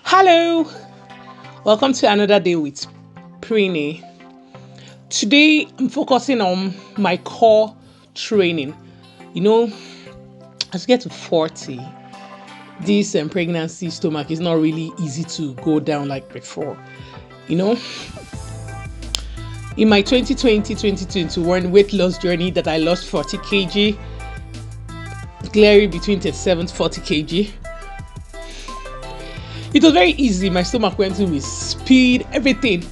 Hello, welcome to another day with Prini. Today I'm focusing on my core training. You know, as you get to 40, this pregnancy stomach is not really easy to go down like before. You know, in my 2020-2021 weight loss journey that I lost 40 kg, clearly between 37 to 40 kg. It was very easy. My stomach went in with speed, everything.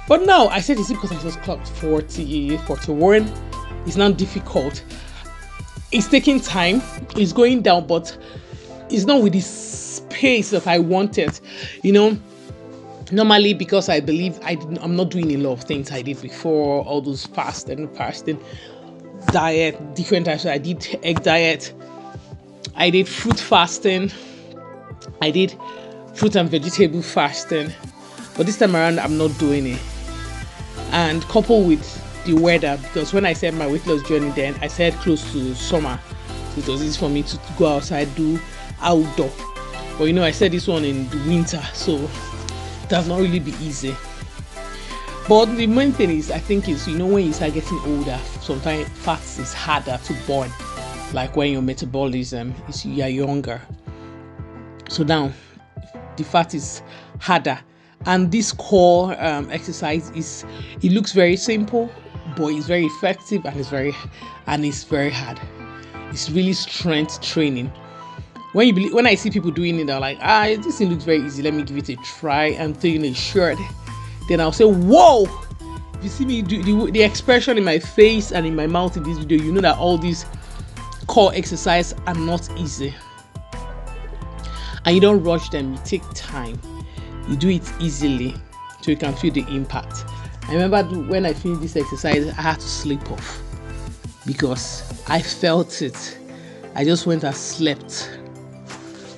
But now, I said, is it because I just clocked 40, 41? It's now difficult. It's taking time. It's going down, but it's not with the pace that I wanted. You know, normally because I believe I'm not doing a lot of things I did before, all those fasting, diet, different types. I did egg diet. I did fruit fasting. I did fruit and vegetable fasting, but this time around I'm not doing it. And coupled with the weather, because when I said my weight loss journey, then I said close to summer, so it was easy for me to go outside, do outdoor. But you know, I said this one in the winter, so it does not really be easy. But the main thing is, I think, is, you know, when you start getting older, sometimes fat is harder to burn, like when your metabolism is, you are younger. So now the fat is harder, and this core exercise it looks very simple, but it's very effective, and it's very hard. It's really strength training. When I see people doing it, they're like, this thing looks very easy, let me give it a try. I'm taking a shirt, then I'll say, whoa. If you see me do the expression in my face and in my mouth in this video, you know that all these core exercises are not easy. And you don't rush them, you take time, you do it easily so you can feel the impact. I remember when I finished this exercise, I had to sleep off because I felt it. I just went and slept.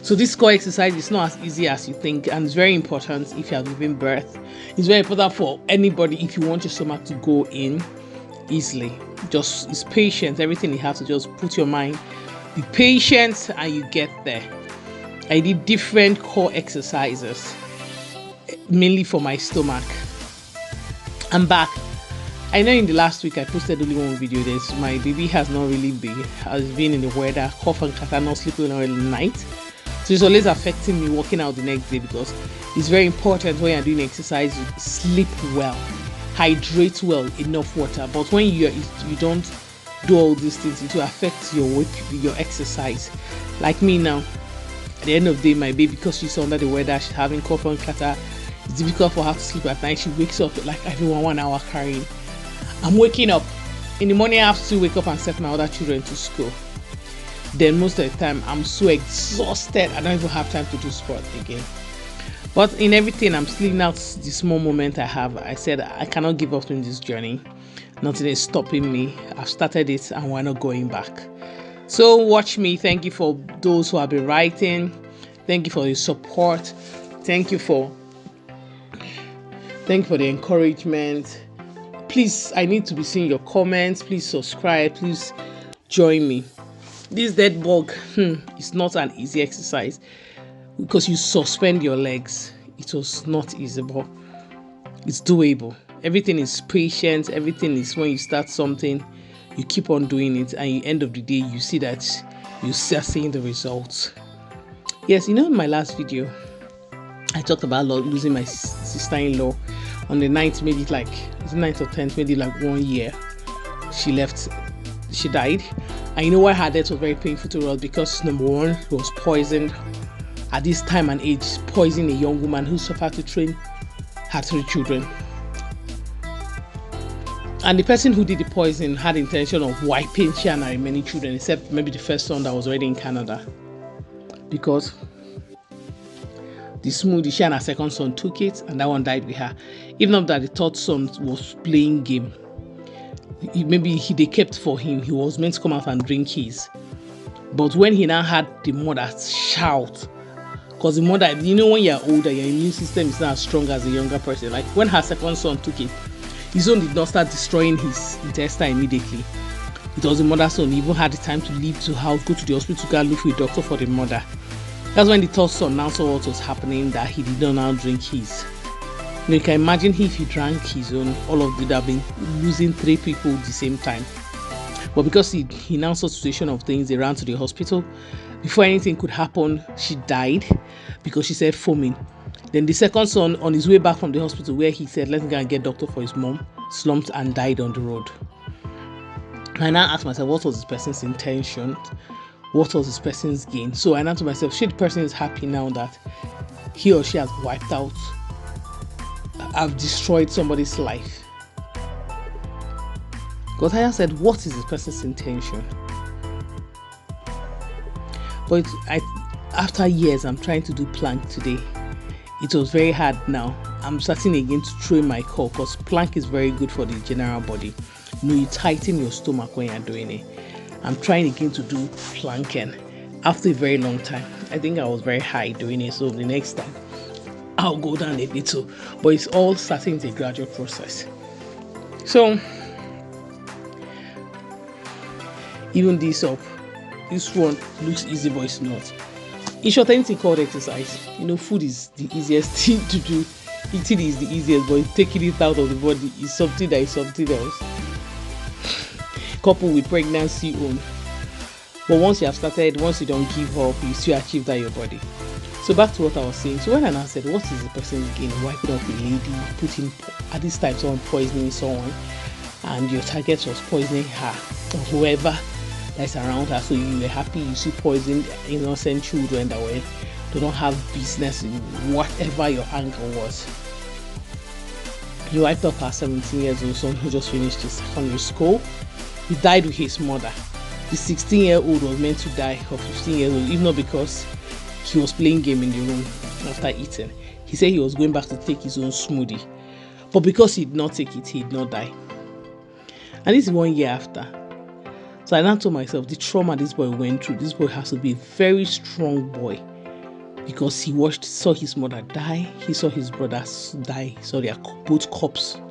So this core exercise is not as easy as you think, and it's very important if you are giving birth. It's very important for anybody if you want your stomach to go in easily. Just it's patience, everything you have to just put your mind, be patient, and you get there. I did different core exercises, mainly for my stomach. I'm back. I know in the last week I posted only one video. My baby has been in the weather, cough and catarrh, not sleeping well in the night. So it's always affecting me working out the next day, because it's very important when you're doing exercise, you sleep well, hydrate well, enough water. But when you don't do all these things, it will affect your exercise. Like me now. At the end of the day, my baby, because she's under the weather, she's having cough and catarrh, it's difficult for her to sleep at night. She wakes up like everyone 1 hour carrying. I'm waking up. In the morning, I have to wake up and set my other children to school. Then most of the time, I'm so exhausted, I don't even have time to do sport again. But in everything, I'm sleeping out the small moment I have. I said I cannot give up in this journey. Nothing is stopping me. I've started it and we're not going back. So watch me. Thank you for those who have been writing. Thank you for your support. Thank you for the encouragement. Please, I need to be seeing your comments. Please subscribe. Please join me. This dead bug is not an easy exercise because you suspend your legs. It was not easy, but it's doable. Everything is patient. Everything is, when you start something, you keep on doing it, and at the end of the day, you see that you start seeing the results. Yes, you know, in my last video, I talked about losing my sister-in-law on the 9th, maybe like 9th or 10th, maybe like 1 year. She died. And you know why her death was very painful to us? Because number one, she was poisoned at this time and age, poisoning a young woman who suffered to train her 3 children. And the person who did the poison had the intention of wiping she and her many children, except maybe the first son that was already in Canada. Because she and her second son took it, and that one died with her. Even though that the third son was playing game. They kept for him. He was meant to come out and drink his. But when he now had the mother shout, because the mother, you know, when you're older, your immune system is not as strong as a younger person. Like when her second son took it, his own did not start destroying his intestine immediately. It was the mother's son. He even had the time to leave the house, go to the hospital, go and look for a doctor for the mother. That's when the third son now saw what was happening, that he did not now drink his. You can imagine if he drank his own, all of it would have been losing 3 people at the same time. But because he now saw the situation of things, they ran to the hospital. Before anything could happen, she died because she said foaming. Then the second son, on his way back from the hospital, where he said, let me go and get doctor for his mom, slumped and died on the road. I now asked myself, what was this person's intention? What was this person's gain? So I now to myself, the person is happy now that he or she has wiped out, have destroyed somebody's life. Because I said, what is this person's intention? But after years, I'm trying to do plank today. It was very hard now. I'm starting again to train my core, because plank is very good for the general body. You tighten your stomach when you're doing it. I'm trying again to do planking after a very long time. I think I was very high doing it, so the next time I'll go down a little. But it's all starting with a gradual process. So even this one looks easy, but it's not. In short, anything called exercise, food is the easiest thing to do. Eating is the easiest, but taking it out of the body is something that is something else. Coupled with pregnancy own. But once you have started, once you don't give up, you still achieve that in your body. So back to what I was saying. So when I now said, what is the person's gain? Wiping up a lady, putting, at this time, someone poisoning someone, and your target was poisoning her or whoever that's around her. So you were happy you see poisoned innocent children that they don't have business in whatever your angle was. You wiped up her 17 years old son who just finished his secondary school. He died with his mother. The 16-year-old was meant to die, or 15 years old, if not because he was playing game in the room after eating. He said he was going back to take his own smoothie. But because he did not take it, he did not die. And this is 1 year after. So I now told myself, the trauma this boy went through, this boy has to be a very strong boy. Because he saw his mother die, he saw his brothers die, he saw their both corpses.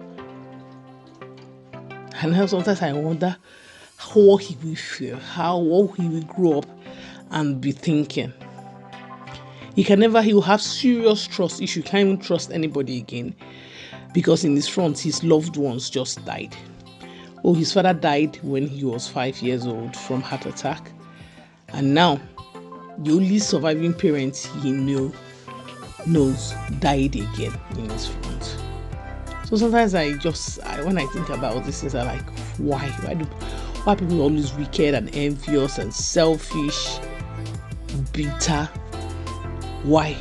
And now sometimes I wonder how he will feel, how he will grow up and be thinking. He will have serious trust issues. He can't even trust anybody again. Because in his front, his loved ones just died. Oh, his father died when he was 5 years old from heart attack. And now, the only surviving parent he knows died again in his front. So sometimes when I think about this, I'm like, why? Why are people always wicked and envious and selfish, bitter? Why?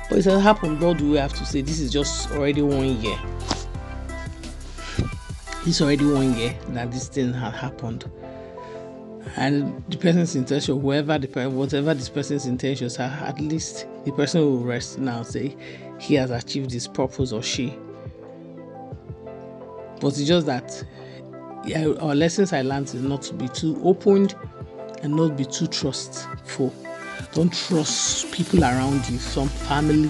But it has happened. What do we have to say? This is just already 1 year. It's already 1 year that this thing had happened. And the person's intention, whatever this person's intentions are, at least the person will rest now and say he has achieved his purpose, or she. But it's just that our lessons I learned is not to be too open and not be too trustful. Don't trust people around you, some family,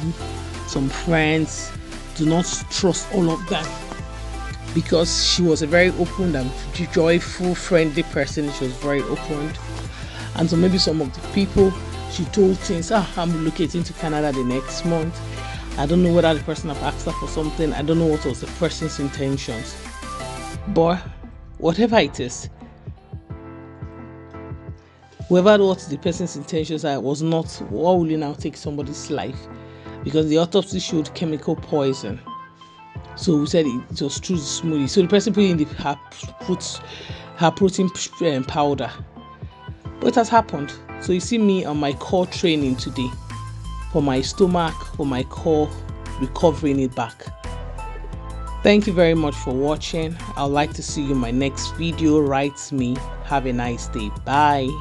some friends. Do not trust all of them. Because she was a very open and joyful, friendly person. She was very open. And so maybe some of the people she told things, I'm relocating to Canada the next month. I don't know whether the person have asked her for something. I don't know what was the person's intentions. But whatever it is, whoever what the person's intentions are was not, what will you now take somebody's life? Because the autopsy showed chemical poison. So we said it was through the smoothie. So the person put in her protein powder. But it has happened. So you see me on my core training today. For my stomach, for my core, recovering it back. Thank you very much for watching. I'd like to see you in my next video. Write me. Have a nice day. Bye.